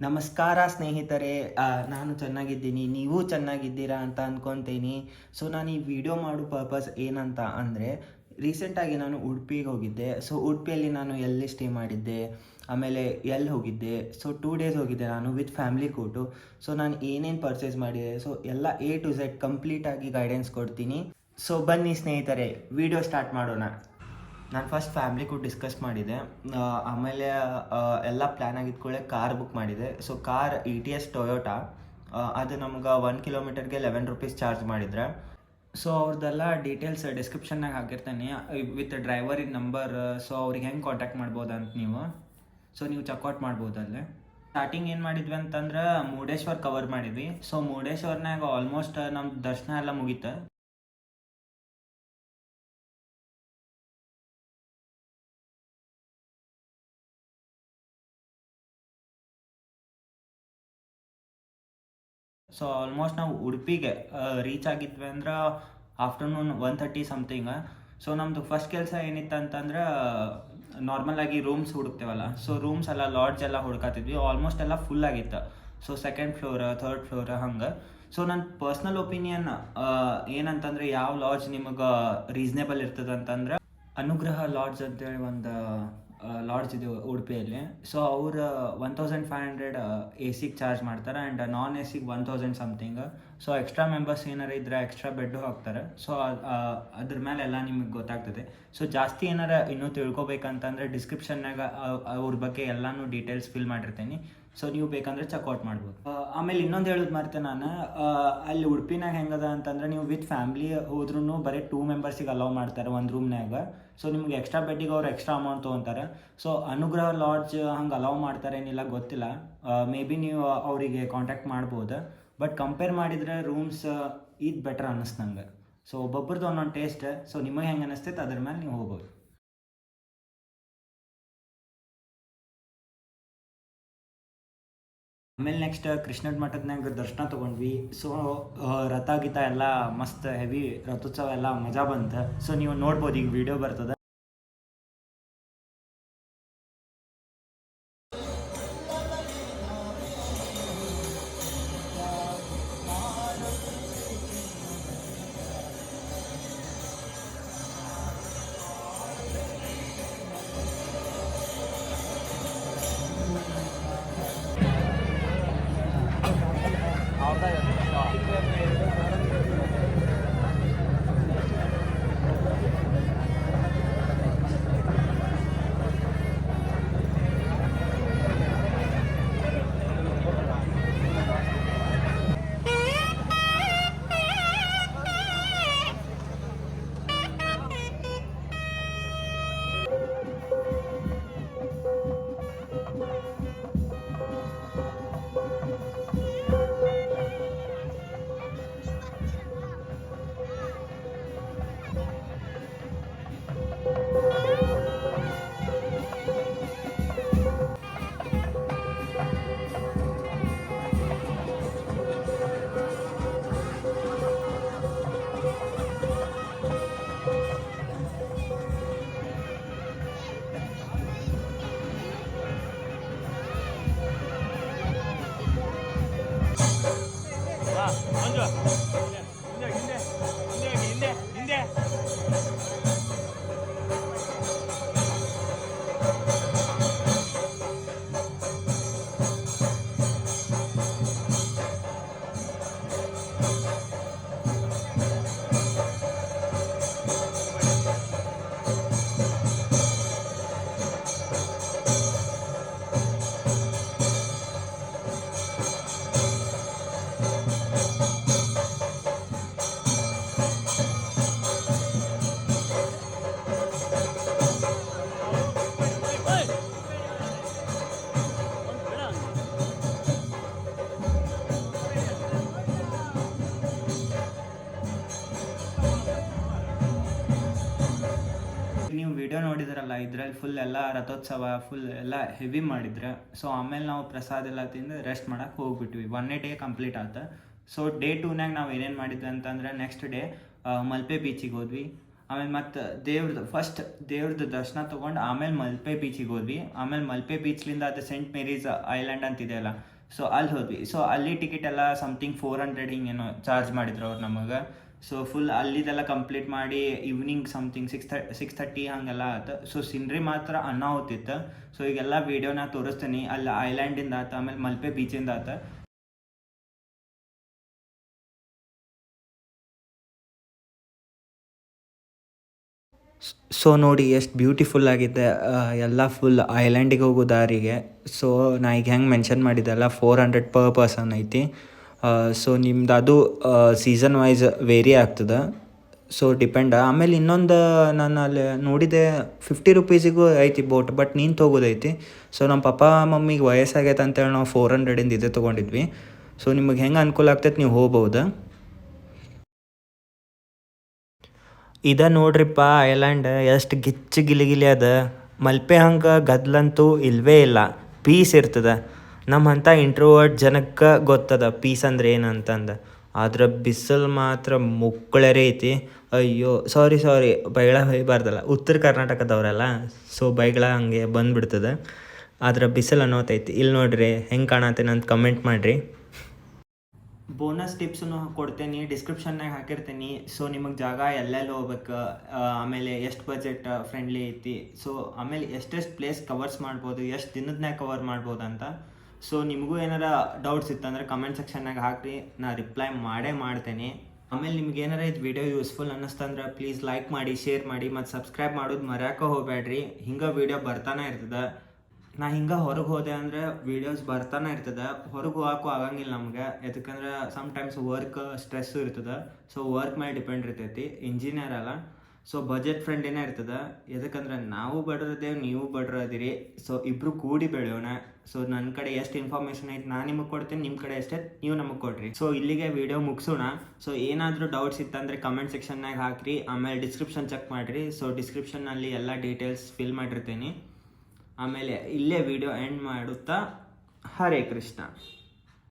ನಮಸ್ಕಾರ ಸ್ನೇಹಿತರೆ. ನಾನು ಚೆನ್ನಾಗಿದ್ದೀನಿ, ನೀವು ಚೆನ್ನಾಗಿದ್ದೀರಾ ಅಂತ ಅಂದ್ಕೊತೀನಿ. ಸೊ ನಾನು ಈ ವಿಡಿಯೋ ಮಾಡೋ ಪರ್ಪಸ್ ಏನಂತ ಅಂದರೆ, ರೀಸೆಂಟಾಗಿ ನಾನು ಉಡುಪಿಗೆ ಹೋಗಿದ್ದೆ. ಸೊ ಉಡುಪಿಯಲ್ಲಿ ನಾನು ಎಲ್ಲಿ ಸ್ಟೇ ಮಾಡಿದ್ದೆ, ಆಮೇಲೆ ಎಲ್ಲಿ ಹೋಗಿದ್ದೆ. ಸೊ 2 ಡೇಸ್ ಹೋಗಿದ್ದೆ ನಾನು ವಿತ್ ಫ್ಯಾಮ್ಲಿ ಕೂಟು. ಸೊ ನಾನು ಏನೇನು ಪರ್ಚೇಸ್ ಮಾಡಿದೆ, ಸೊ ಎಲ್ಲ A to Z ಕಂಪ್ಲೀಟಾಗಿ ಗೈಡೆನ್ಸ್ ಕೊಡ್ತೀನಿ. ಸೊ ಬನ್ನಿ ಸ್ನೇಹಿತರೆ, ವಿಡಿಯೋ ಸ್ಟಾರ್ಟ್ ಮಾಡೋಣ. ನಾನು ಫಸ್ಟ್ ಫ್ಯಾಮ್ಲಿ ಕೂಡ ಡಿಸ್ಕಸ್ ಮಾಡಿದೆ. ಆಮೇಲೆ ಎಲ್ಲ ಪ್ಲ್ಯಾನ್ ಆಗಿದ್ಕೊಳ್ಳೆ ಕಾರ್ ಬುಕ್ ಮಾಡಿದೆ. So car ETS Toyota. ಅದು ನಮ್ಗೆ 1 ಕಿಲೋಮೀಟರ್ಗೆ ₹11 ಚಾರ್ಜ್ ಮಾಡಿದ್ರೆ. ಸೊ ಅವ್ರದ್ದೆಲ್ಲ ಡೀಟೇಲ್ಸ್ ಡಿಸ್ಕ್ರಿಪ್ಷನ್ನಾಗ ಹಾಕಿರ್ತೀನಿ ವಿತ್ ಡ್ರೈವರಿನ ನಂಬರ್. ಸೊ ಅವ್ರಿಗೆ ಹೆಂಗೆ ಕಾಂಟ್ಯಾಕ್ಟ್ ಮಾಡ್ಬೋದು ಅಂತ ನೀವು ಚೆಕ್ಔಟ್ ಮಾಡ್ಬೋದು ಅಲ್ಲೇ. ಸ್ಟಾರ್ಟಿಂಗ್ ಏನು ಮಾಡಿದ್ವಿ ಅಂತಂದ್ರೆ ಮುರುಡೇಶ್ವರ ಕವರ್ ಮಾಡಿದ್ವಿ. ಸೊ ಮುರುಡೇಶ್ವರ್ನಾಗ ಆಲ್ಮೋಸ್ಟ್ ನಮ್ಮ ದರ್ಶನ ಎಲ್ಲ ಮುಗೀತು. ಸೊ ಆಲ್ಮೋಸ್ಟ್ ನಾವು ಉಡುಪಿಗೆ ರೀಚ್ ಆಗಿದ್ವಿ ಅಂದ್ರೆ ಆಫ್ಟರ್ನೂನ್ 1:30 ಸಮಥಿಂಗ್. ಸೊ ನಮ್ಮದು ಫಸ್ಟ್ ಕೆಲಸ ಏನಿತ್ತು ಅಂತಂದ್ರೆ ನಾರ್ಮಲಾಗಿ ರೂಮ್ಸ್ ಹುಡುಕ್ತೇವಲ್ಲ. ಸೊ ರೂಮ್ಸ್ ಎಲ್ಲ ಲಾಡ್ಜ್ ಎಲ್ಲ ಹುಡ್ಕತ್ತಿದ್ವಿ. ಆಲ್ಮೋಸ್ಟ್ ಎಲ್ಲ ಫುಲ್ ಆಗಿತ್ತು. So 2nd floor 3rd floor ಹಂಗೆ. ಸೊ ನನ್ನ ಪರ್ಸ್ನಲ್ ಒಪಿನಿಯನ್ ಏನಂತಂದರೆ, ಯಾವ ಲಾಡ್ಜ್ ನಿಮಗೆ ರೀಸ್ನೇಬಲ್ ಇರ್ತದೆ ಅಂತಂದ್ರೆ ಅನುಗ್ರಹ ಲಾಡ್ಜ್ ಅಂತೇಳಿ ಒಂದು ಲಾಡ್ಜ್ ಇದೆ ಉಡುಪಿಯಲ್ಲಿ. ಸೊ ಅವರು 1500 AC ಚಾರ್ಜ್ ಮಾಡ್ತಾರೆ and non AC 1000 something. So extra members ಏನಾರು ಇದ್ದರೆ ಎಕ್ಸ್ಟ್ರಾ ಬೆಡ್ಡು ಹಾಕ್ತಾರೆ. ಸೊ ಅದ್ರ ಮೇಲೆ ಎಲ್ಲ ನಿಮಗೆ ಗೊತ್ತಾಗ್ತದೆ. ಸೊ ಜಾಸ್ತಿ ಏನಾರ ಇನ್ನೂ ತಿಳ್ಕೊಬೇಕಂತಂದರೆ ಡಿಸ್ಕ್ರಿಪ್ಷನ್ನಾಗ ಅವ್ರ ಬಗ್ಗೆ ಎಲ್ಲನೂ ಡೀಟೇಲ್ಸ್ ಫಿಲ್ ಮಾಡಿರ್ತೀನಿ. ಸೊ ನೀವು ಬೇಕಂದ್ರೆ ಚೆಕ್ಔಟ್ ಮಾಡ್ಬೋದು. ಆಮೇಲೆ ಇನ್ನೊಂದು ಹೇಳೋದು ಮರ್ತೆ ನಾನು, ಅಲ್ಲಿ ಉಡುಪಿನಾಗ ಹೆಂಗದ ಅಂತಂದ್ರೆ ನೀವು ವಿತ್ ಫ್ಯಾಮ್ಲಿ ಹೋದ್ರೂ ಬರೀ 2 ಮೆಂಬರ್ಸಿಗೆ ಅಲೌ ಮಾಡ್ತಾರೆ ಒಂದು ರೂಮ್ನಾಗ. ಸೊ ನಿಮ್ಗೆ ಎಕ್ಸ್ಟ್ರಾ ಬೆಡ್ಡಿಗೆ ಅವ್ರು ಎಕ್ಸ್ಟ್ರಾ ಅಮೌಂಟ್ ತೊಗೊತಾರೆ. ಸೊ ಅನುಗ್ರಹ ಲಾಡ್ಜ್ ಹಂಗೆ ಅಲೌ ಮಾಡ್ತಾರೆ ಏನಿಲ್ಲ ಗೊತ್ತಿಲ್ಲ. ಮೇ ಬಿ ನೀವು ಅವರಿಗೆ ಕಾಂಟ್ಯಾಕ್ಟ್ ಮಾಡ್ಬೋದು. ಬಟ್ ಕಂಪೇರ್ ಮಾಡಿದರೆ ರೂಮ್ಸ್ ಇದು ಬೆಟರ್ ಅನ್ನಿಸ್ತು ನಂಗೆ. ಸೊ ಒಬ್ಬೊಬ್ರದ್ದು ಒಂದೊಂದು ಟೇಸ್ಟ್. ಸೊ ನಿಮಗೆ ಹೆಂಗೆ ಅನ್ನಿಸ್ತೈತೆ ಅದ್ರ ಮೇಲೆ ನೀವು ಹೋಗ್ಬೋದು. ಆಮೇಲೆ ನೆಕ್ಸ್ಟ್ ಕೃಷ್ಣದ ಮಠದ್ನಾಗ ದರ್ಶನ ತೊಗೊಂಡ್ವಿ. ಸೊ ರಥ ಗೀತ ಎಲ್ಲ ಮಸ್ತ್ ಹೆವಿ ರಥೋತ್ಸವ ಎಲ್ಲ ಮಜಾ ಬಂತು. ಸೊ ನೀವು ನೋಡ್ಬೋದು, ಈಗ ವಿಡಿಯೋ ಬರ್ತದೆ. ನೀವು ವಿಡಿಯೋ ನೋಡಿದ್ರಲ್ಲ, ಇದರಲ್ಲಿ ಫುಲ್ ಎಲ್ಲ ರಥೋತ್ಸವ ಫುಲ್ ಎಲ್ಲ ಹೆವಿ ಮಾಡಿದ್ರೆ. ಸೊ ಆಮೇಲೆ ನಾವು ಪ್ರಸಾದ ಎಲ್ಲ ತಿಂದು ರೆಸ್ಟ್ ಮಾಡೋಕ್ಕೆ ಹೋಗ್ಬಿಟ್ವಿ. 1 ಡೇ ಕಂಪ್ಲೀಟ್ ಆಯ್ತು. ಸೊ ಡೇ 2ನಾಗ ನಾವು ಏನೇನು ಮಾಡಿದ್ವಿ ಅಂತಂದ್ರೆ, ನೆಕ್ಸ್ಟ್ ಡೇ ಮಲ್ಪೆ ಬೀಚಿಗೆ ಹೋದ್ವಿ. ಆಮೇಲೆ ಮತ್ತು ದೇವ್ರದ್ದು ದರ್ಶನ ತೊಗೊಂಡು ಆಮೇಲೆ ಮಲ್ಪೆ ಬೀಚಿಗೆ ಹೋದ್ವಿ. ಆಮೇಲೆ ಮಲ್ಪೆ ಬೀಚ್ಲಿಂದ ಅದು ಸೆಂಟ್ ಮೇರೀಸ್ ಐಲ್ಯಾಂಡ್ ಅಂತಿದೆಯಲ್ಲ, ಸೊ ಅಲ್ಲಿ ಹೋದ್ವಿ. ಸೊ ಅಲ್ಲಿ ಟಿಕೆಟ್ ಎಲ್ಲ ಸಮಥಿಂಗ್ 400 ಹಿಂಗೇನೋ ಚಾರ್ಜ್ ಮಾಡಿದ್ರು ಅವ್ರು ನಮಗೆ. ಸೊ ಫುಲ್ ಅಲ್ಲಿದೆಲ್ಲ ಕಂಪ್ಲೀಟ್ ಮಾಡಿ ಈವ್ನಿಂಗ್ ಸಮಥಿಂಗ್ 6:30 ಹಾಗೆಲ್ಲ ಆಯ್ತು. ಸೊ ಸಿನ್ರಿ ಮಾತ್ರ ಅನ್ನಾಹುತಿತ್ತು. ಸೊ ಈಗೆಲ್ಲ ವೀಡಿಯೋನ ತೋರಿಸ್ತೀನಿ. ಅಲ್ಲಿ ಐಲ್ಯಾಂಡಿಂದ ಆಯ್ತು, ಆಮೇಲೆ ಮಲ್ಪೆ ಬೀಚಿಂದ ಆಯ್ತು. ಸೊ ನೋಡಿ ಎಷ್ಟು ಬ್ಯೂಟಿಫುಲ್ ಆಗಿದೆ ಎಲ್ಲ ಫುಲ್ ಐಲ್ಯಾಂಡಿಗೆ ಹೋಗೋ ದಾರಿಗೆ. ಸೊ ನಾ ಈಗ ಹೆಂಗೆ ಮೆನ್ಷನ್ ಮಾಡಿದ್ದೆಲ್ಲ 400 ಪರ್ ಪರ್ಸನ್ ಐತಿ. ಸೊ ನಿಮ್ದು ಅದು ಸೀಸನ್ ವೈಸ್ ವೇರಿ ಆಗ್ತದೆ. ಸೊ ಡಿಪೆಂಡ. ಆಮೇಲೆ ಇನ್ನೊಂದು ನಾನು ಅಲ್ಲಿ ನೋಡಿದೆ 50 ರುಪೀಸಿಗೂ ಐತಿ ಬೋಟ್, ಬಟ್ ನೀನು ತೊಗೋದೈತಿ. ಸೊ ನಮ್ಮ ಪಪ್ಪ ಮಮ್ಮಿಗೆ ವಯಸ್ಸಾಗೈತೆ ಅಂತೇಳಿ ನಾವು 400 ಇದೆ ತೊಗೊಂಡಿದ್ವಿ. ಸೊ ನಿಮಗೆ ಹೆಂಗೆ ಅನುಕೂಲ ಆಗ್ತೈತೆ ನೀವು ಹೋಗ್ಬೋದು. ಇದ ನೋಡ್ರಿಪ್ಪ ಐಲ್ಯಾಂಡ್ ಎಷ್ಟು ಗಿಚ್ಚು ಗಿಲಿ ಅದ. ಮಲ್ಪೆ ಹಂಗೆ ಗದ್ಲಂತೂ ಇಲ್ಲವೇ ಇಲ್ಲ, ಪೀಸ್ ಇರ್ತದೆ. ನಮ್ಮಂಥ ಇಂಟ್ರೋವರ್ಟ್ ಜನಕ್ಕೆ ಗೊತ್ತದ ಪೀಸ್ ಅಂದ್ರೆ ಏನಂತಂದು. ಆದ್ರೆ ಬಿಸಿಲು ಮಾತ್ರ ಮುಕ್ಕಳರೇ ಐತಿ. ಅಯ್ಯೋ ಸಾರಿ ಬೈಗಳ ಹೊಯ್ಬಾರ್ದಲ್ಲ, ಉತ್ತರ ಕರ್ನಾಟಕದವರಲ್ಲ, ಸೊ ಬೈಗಳ ಹಂಗೆ ಬಂದುಬಿಡ್ತದೆ. ಆದ್ರೆ ಬಿಸಿಲು ಅನ್ನೋತೈತಿ. ಇಲ್ಲಿ ನೋಡ್ರಿ ಹೆಂಗೆ ಕಾಣತ್ತೇನೆ ಅಂತ ಕಮೆಂಟ್ ಮಾಡಿರಿ. ಬೋನಸ್ ಟಿಪ್ಸನ್ನು ಕೊಡ್ತೇನೆ, ಡಿಸ್ಕ್ರಿಪ್ಷನ್ನಾಗ ಹಾಕಿರ್ತೀನಿ. ಸೊ ನಿಮಗೆ ಜಾಗ ಎಲ್ಲೆಲ್ಲಿ ಹೋಗ್ಬೇಕು, ಆಮೇಲೆ ಎಷ್ಟು ಬಜೆಟ್ ಫ್ರೆಂಡ್ಲಿ ಐತಿ, ಸೊ ಆಮೇಲೆ ಎಷ್ಟೆಷ್ಟು ಪ್ಲೇಸ್ ಕವರ್ಸ್ ಮಾಡ್ಬೋದು, ಎಷ್ಟು ದಿನದನ್ಯಾಗ ಕವರ್ ಮಾಡ್ಬೋದು ಅಂತ. ಸೊ ನಿಮಗೂ ಏನಾರ ಡೌಟ್ಸ್ ಇತ್ತಂದ್ರೆ ಕಮೆಂಟ್ ಸೆಕ್ಷನ್ನಾಗ ಹಾಕಿ, ನಾ ರಿಪ್ಲೈ ಮಾಡ್ತೇನೆ. ಆಮೇಲೆ ನಿಮ್ಗೆ ಏನಾರ ಇದು ವಿಡಿಯೋ ಯೂಸ್ಫುಲ್ ಅನ್ನಿಸ್ತಂದ್ರೆ ಪ್ಲೀಸ್ ಲೈಕ್ ಮಾಡಿ, ಶೇರ್ ಮಾಡಿ, ಮತ್ತು ಸಬ್ಸ್ಕ್ರೈಬ್ ಮಾಡೋದು ಮರ್ಯಾಕೆ ಹೋಗಬೇಡ್ರಿ. ಹಿಂಗೆ ವೀಡಿಯೋ ಬರ್ತಾನೆ ಇರ್ತದೆ. ನಾ ಹಿಂಗೆ ಹೊರಗೆ ಹೋದೆ ಅಂದರೆ ವೀಡಿಯೋಸ್ ಬರ್ತಾನೆ ಇರ್ತದೆ. ಹೊರಗೆ ಹೋಗೋಕ್ಕೂ ಆಗಂಗಿಲ್ಲ ನಮ್ಗೆ, ಯಾಕಂದ್ರೆ ಸಮ್ಟೈಮ್ಸ್ ವರ್ಕ್ ಸ್ಟ್ರೆಸ್ಸು ಇರ್ತದೆ. ಸೊ ವರ್ಕ್ ಮೇಲೆ ಡಿಪೆಂಡ್ ಇರ್ತೈತಿ. ಇಂಜಿನಿಯರ್ ಅಲ್ಲ, ಸೊ ಬಜೆಟ್ ಫ್ರೆಂಡ್ಲಿನೇ ಇರ್ತದೆ. ಯಾಕಂದ್ರೆ ನಾವು ಬಡ್ರದೇವು, ನೀವು ಬಡ್ರದಿರಿ. ಸೊ ಇಬ್ಬರು ಕೂಡಿ ಬೆಳೆಯೋಣ. ಸೊ ನನ್ನ ಕಡೆ ಎಷ್ಟು ಇನ್ಫಾರ್ಮೇಷನ್ ಐತೆ ನಾನು ನಿಮಗೆ ಕೊಡ್ತೀನಿ, ನಿಮ್ಮ ಕಡೆ ಎಷ್ಟೇ ನೀವು ನಮಗೆ ಕೊಡ್ರಿ. ಸೊ ಇಲ್ಲಿಗೆ ವಿಡಿಯೋ ಮುಗಿಸೋಣ. ಸೊ ಏನಾದರೂ ಡೌಟ್ಸ್ ಇತ್ತಂದರೆ ಕಮೆಂಟ್ ಸೆಕ್ಷನ್ನಾಗ ಹಾಕಿರಿ. ಆಮೇಲೆ ಡಿಸ್ಕ್ರಿಪ್ಷನ್ ಚೆಕ್ ಮಾಡಿರಿ. ಸೊ ಡಿಸ್ಕ್ರಿಪ್ಷನ್ನಲ್ಲಿ ಎಲ್ಲ ಡೀಟೇಲ್ಸ್ ಫಿಲ್ ಮಾಡಿರ್ತೀನಿ. ಆಮೇಲೆ ಇಲ್ಲೇ ವಿಡಿಯೋ ಎಂಡ್ ಮಾಡುತ್ತಾ, ಹರೇ ಕೃಷ್ಣ.